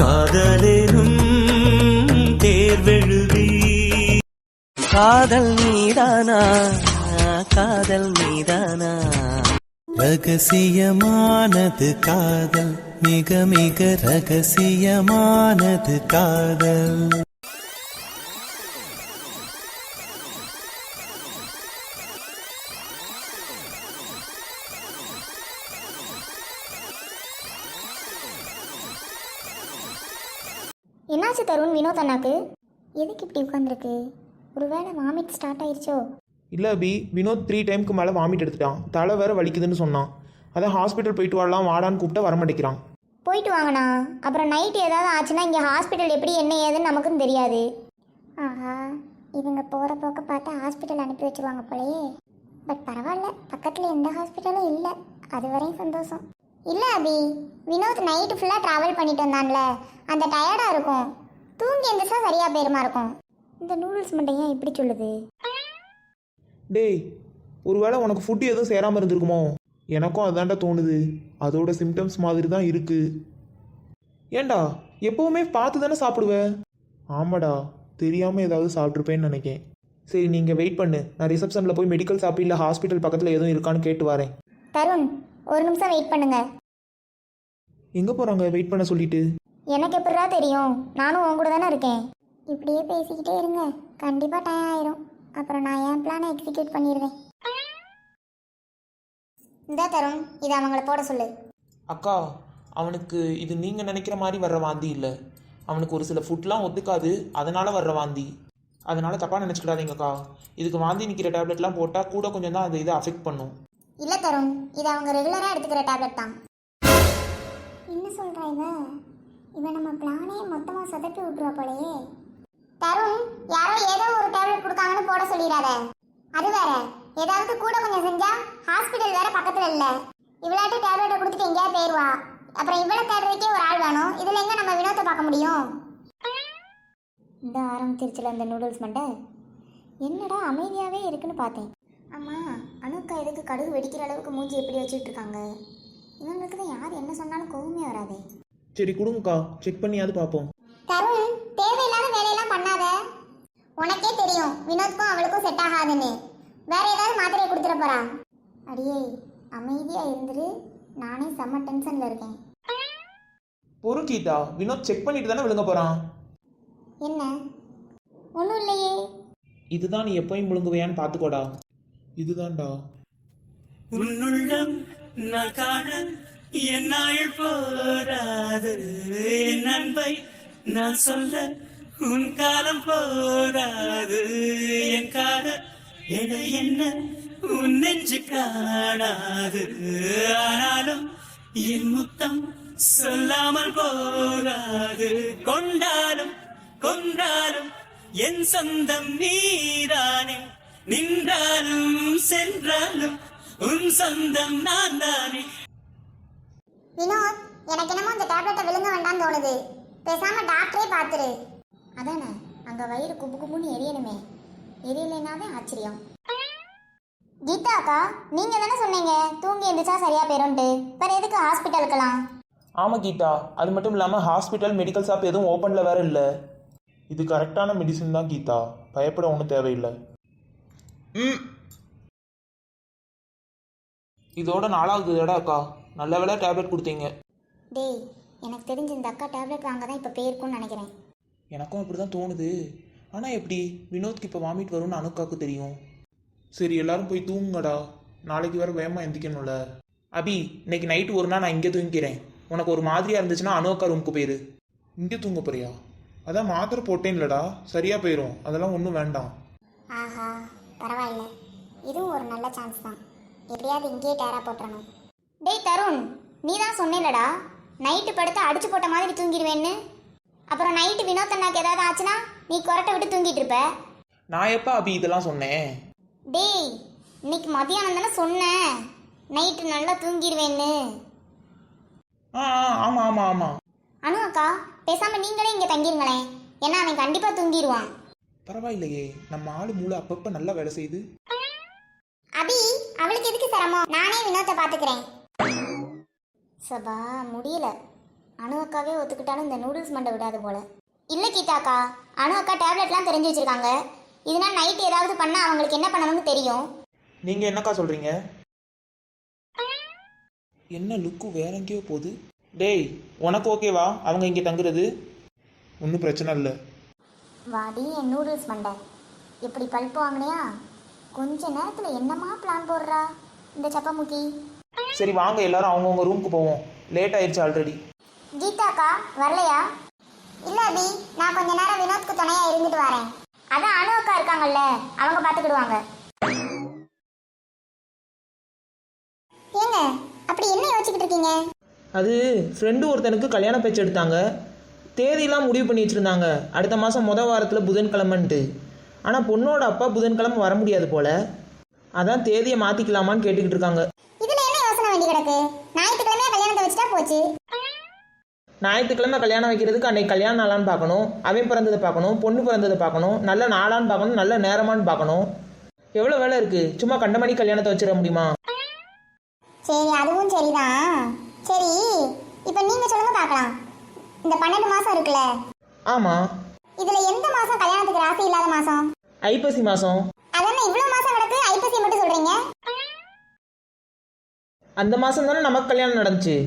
காதலேனும் தேர்வெழுதி காதல் மீதானா காதல் மீதானா ரகசியமானது காதல் மிக மிக ரகசியமானது காதல். என்னாச்சு தருண் வினோத் அண்ணாக்கு? எதுக்கு இப்படி உட்காந்துருக்கு? ஒருவேளை வாமிட் ஸ்டார்ட் ஆயிடுச்சோ? இல்லை அபி, வினோத் 3 டைமுக்கு மேலே வாமிட் எடுத்துட்டான். தலை வேற வலிக்குதுன்னு சொன்னான். அதான் ஹாஸ்பிட்டல் போயிட்டு வரலாம் வாடான்னு கூப்பிட்டா வரமாட்டேங்கிறான். போயிட்டு வாங்கண்ணா. அப்புறம் நைட்டு ஏதாவது ஆச்சுன்னா இங்கே ஹாஸ்பிட்டல் எப்படி என்ன ஏதுன்னு நமக்கும் தெரியாது. ஆஹா, இவங்க போகிற போக்க பார்த்து ஹாஸ்பிட்டல் அனுப்பி வச்சுருவாங்க போலயே. பட் பரவாயில்ல, பக்கத்தில் எந்த ஹாஸ்பிட்டலும் இல்லை, அது வரையும் சந்தோஷம். இல்லை அபி, வினோத் நைட்டு ஃபுல்லாக ட்ராவல் பண்ணிட்டு வந்தான்ல, அந்த டயர்டாக இருக்கும். தூங்கி எந்திரிச்சா சரியாக போயிருமா இருக்கும். இந்த நூடுல்ஸ் மட்டும் ஏன் இப்படி சொல்லுது? டேய், ஒருவேளை உனக்கு ஃபுட்டு எதுவும் சேராமல் இருந்திருக்குமோ? எனக்கும் அதான்டா தோணுது. அதோட சிம்டம்ஸ் மாதிரி தான் இருக்கு. ஏண்டா எப்பவுமே பார்த்து தானே சாப்பிடுவ? ஆமாடா, தெரியாமல் ஏதாவது சாப்பிட்ருப்பேன்னு நினைக்கேன். சரி, நீங்கள் வெயிட் பண்ணு, நான் ரிசப்ஷனில் போய் மெடிக்கல் ஷாப் இல்லை ஹாஸ்பிட்டல் பக்கத்தில் எதுவும் இருக்கான்னு கேட்டு வரேன். தருண், ஒரு நிமிஷம் வெயிட் பண்ணுங்க. எங்கே போகிறாங்க வெயிட் பண்ண சொல்லிட்டு? எனக்கு எப்படிடா தெரியும்? நானும் உன் கூட தானே இருக்கேன். இப்படியே பேசிக்கிட்டே இருங்க, கண்டிப்பாக டைம் ஆயிரும். அப்புறம் நான் என் பிளானை எக்ஸிக்யூட் பண்ணிடுவேன். இந்த தருண், இதை அவங்கள போட சொல்லு. அக்கா, அவனுக்கு இது நீங்கள் நினைக்கிற மாதிரி வர்ற வாந்தி இல்லை. அவனுக்கு ஒரு சில ஃபுட்லாம் ஒத்துக்காது, அதனால் வர்ற வாந்தி. அதனால் தப்பாக நினச்சிக்கிடாதீங்கக்கா. இதுக்கு வாந்தி நிற்கிற டேப்லெட்லாம் போட்டால் கூட கொஞ்சம் தான் அது இதை அஃபெக்ட் பண்ணும். இல்லை தருண், இது அவங்க ரெகுலராக எடுத்துக்கிற டேப்லெட் தான். என்ன சொல்கிறாங்க? இவன் நம்ம பிளானே மொத்தமாக சொதப்பி விட்டுருவா போலையே. தருண், யாரோ ஏதோ ஒரு டேப்லெட் கொடுக்காங்கன்னு போட சொல்லிடாத. அது வேற, ஏதாவது கூட கொஞ்சம் செஞ்சா ஹாஸ்பிட்டல் வேற பக்கத்தில் இல்லை. இவ்வளாட்டி டேப்லெட்டை கொடுத்துட்டு எங்கேயா போயிடுவா. அப்புறம் இவ்வளோ தேடுறதுக்கே ஒரு ஆள் வேணும். இதில் எங்கே நம்ம வினோத்தை பார்க்க முடியும்? இந்த ஆரம்பிச்சிருச்சுல இந்த நூடுல்ஸ் மண்டை. என்னடா அமைதியாகவே இருக்குன்னு பார்த்தேன். ஆமாம், அனுக்கா எதுக்கு கடுகு வெடிக்கிற அளவுக்கு மூஞ்சி எப்படி வச்சுட்டு இருக்காங்க? இவங்களுக்கு தான் யார் என்ன சொன்னாலும் கோவமே வராதே. சரி கொடுங்கக்கா, செக் பண்ணியாவது பார்ப்போம். தருண், தேவையில்லாத வேலையெல்லாம் பண்ணாத. உனக்கே தெரியும் வினோத்க்கும் அவளுக்கும் செட் ஆகாதுன்னு. வேற ஏதாவது மாத்திரையை கொடுத்துட போறா. அடியே, அமைதியா இருந்துரு, நானே செம்ம டென்ஷன்ல இருக்கேன். பொறு கீதா, வினோத் செக் பண்ணிட்டு தானே விழுங்க போறான். என்ன? ஒன்றும் இல்லையே. இதுதான் நீ எப்பயும் முழுங்குவையான்னு பார்த்துக்கோடா. இதுதான்டா. உன்னுள்ளம் நான் காண என்னாள் போராது, என் அன்பை நான் சொல்ல உன் காலம் போராது. என் காதல் என என்ன உன் நெஞ்சு காணாது. ஆனாலும் என் முத்தம் சொல்லாமல் போராது. கொண்டாலும் கொன்றாலும் என் சொந்தம் நீதானே. நின்றாலும் சென்றாலும் உன் சொந்தம் நான் தானே. வினோத், எனக்கு என்னமோ இந்த டேப்லெட்டை விழுங்க வேண்டாம்னு தோணுது. பேசாம டாக்டரே பார்த்துரு. அதானே, அங்க வயிறு குபு குபுன்னு எரியணுமே. எரியலைனாவே ஆச்சரியம். கீதா அக்கா, நீங்க தானே சொன்னீங்க தூங்கி எந்திரிச்சா சரியா போயிரும்ட்டு. வேற எதுக்கு ஹாஸ்பிட்டலுக்கெல்லாம்? ஆமாம் கீதா, அது மட்டும் இல்லாமல் ஹாஸ்பிட்டல் மெடிக்கல் ஷாப் எதுவும் ஓப்பனில் வேற இல்லை. இது கரெக்டான மெடிசன் தான் கீதா, பயப்பட ஒன்றும் தேவையில்லை. இதோட 4வது தடவை அக்கா, நல்ல வேளை டேப்லெட் கொடுத்தீங்க. டேய், எனக்கு தெரிஞ்ச இந்த அக்கா டேப்லெட் வாங்க தான் இப்போ போயிருக்கும்னு நினைக்கிறேன். எனக்கும் அப்படி தான் தோணுது. ஆனால் எப்படி வினோத்க்கு இப்போ வாமிட் வரும்னு அனுக்காவுக்கு தெரியும். சரி, எல்லாரும் போய் தூங்குங்கடா, நாளைக்கு வேறு வேகமாக எந்திக்கணும்ல. அபி, இன்னைக்கு நைட்டு ஒரு நாள் நான் இங்கே தூங்கிக்கிறேன். உனக்கு ஒரு மாதிரியாக இருந்துச்சுன்னா அனுக்கா ரூமுக்கு போயிரு. இங்கே தூங்க போறியா? அதான் மாத்திரை போட்டேன் இல்லடா, சரியாக போயிடும். அதெல்லாம் ஒன்றும் வேண்டாம். ஆஹா, பரவாயில்ல, இதுவும் ஒரு நல்ல சான்ஸ் தான். எப்படியாவது இங்கேயே டேரா போட்டுறணும். டேய் தருண், நீ தான் சொன்னேலடா நைட்டு படுத்து அடிச்சு போட்ட மாதிரி தூங்கிடுவேன்னு. அப்புறம் நைட்டு வினோத் அண்ணாக்கு ஏதாவது ஆச்சுன்னா நீ கொரட்டை விட்டு தூங்கிட்டு இருப்ப. நான் எப்போ அபி இதெல்லாம் சொன்னேன்? டேய், இன்னைக்கு மதியானம் தானே சொன்னேன் நைட்டு நல்லா தூங்கிடுவேன்னு. ஆமாம் ஆமாம் ஆமாம். அனு அக்கா, பேசாமல் நீங்களே இங்கே தங்கிருங்களேன். ஏன்னா அவன் கண்டிப்பாக தூங்கிடுவான். பரவாயில்லையே, நம்ம ஆளு மூளை அப்பப்போ நல்லா வேலை செய்யுது. அபி, அவளுக்கு எதுக்கு சிரமம்? நானே வினோத்தை பார்த்துக்கிறேன். சபா முடியல. அனு அக்காவே ஒத்துக்கிட்டாலும் இந்த நூடுல்ஸ் மண்டை விடாது போல. இல்லை கீதாக்கா, அனு அக்கா டேப்லெட்லாம் தெரிஞ்சு வச்சிருக்காங்க. இதனால் நைட்டு ஏதாவது பண்ணால் அவங்களுக்கு என்ன பண்ணணும்னு தெரியும். நீங்கள் என்னக்கா சொல்கிறீங்க? என்ன லுக்கு வேற எங்கேயோ போகுது. டேய், உனக்கு ஓகேவா அவங்க இங்கே தங்குறது? ஒன்றும் பிரச்சனை இல்லை. வாடி என் நூடுல்ஸ் மண்டை, எப்படி பல்ப்பு வாங்கினியா? கொஞ்ச நேரத்தில் என்னமா பிளான் போடுறா இந்த சப்பமுக்கி. சரி வாங்க எல்லாரும் அவங்கவுங்க ரூமுக்கு போவோம். லேட் ஆயிடுச்சு ஆல்ரெடி. கீதாக்கா வரலையா? இல்லை அபி, நான் கொஞ்ச நேரம் வினோத்க்கு துணையாக இருந்துட்டு வரேன். அதான் அனு அக்கா இருக்காங்கல்ல, அவங்க பார்த்துக்கிடுவாங்க. ஏங்க அப்படி என்ன யோசிச்சுக்கிட்டு இருக்கீங்க? அது ஃப்ரெண்டு ஒருத்தனுக்கு கல்யாண பேச்சு எடுத்தாங்க. தேதியெல்லாம் முடிவு பண்ணி வச்சுருந்தாங்க, அடுத்த மாதம் வாரத்தில் புதன்கிழமைன்ட்டு. ஆனால் பொண்ணோட அப்பா புதன்கிழமை வர முடியாது போல். அதான் தேதியை மாற்றிக்கலாமான்னு கேட்டுக்கிட்டு இருக்காங்க. இதில் என்ன யோசனை வேண்டி கிடக்கு? ஞாயிற்றுக்கிழமையா கல்யாணத்தை வச்சுட்டா போச்சு. ஞாயிற்றுக்கிழமை கல்யாணம் வைக்கிறதுக்கு அன்னைக்கு கல்யாண நாளான்னு பார்க்கணும், அவன் பிறந்ததை பார்க்கணும், பொண்ணு பிறந்ததை பார்க்கணும், நல்ல நாளான்னு பார்க்கணும், நல்ல நேரமானு பார்க்கணும். எவ்வளோ வேலை இருக்குது, சும்மா கண்டமணி கல்யாணத்தை வச்சிட முடியுமா? சரி அதுவும் சரிதான். சரி இப்போ நீங்கள் சொல்லுங்க பார்க்கலாம். இந்த 12 மாதம் இருக்குல்ல, ஆமாம். இதில் எந்த மாதம் கல்யாணத்துக்கு ராசி இல்லாத மாதம்? ஐப்பசி மாதம். அதென்ன இவ்வளோ மாதம் கிடக்கு, ஐப்பசி மட்டும் சொல்கிறீங்க? அந்த மாதம் தானே நமக்கு கல்யாணம் நடந்துச்சு.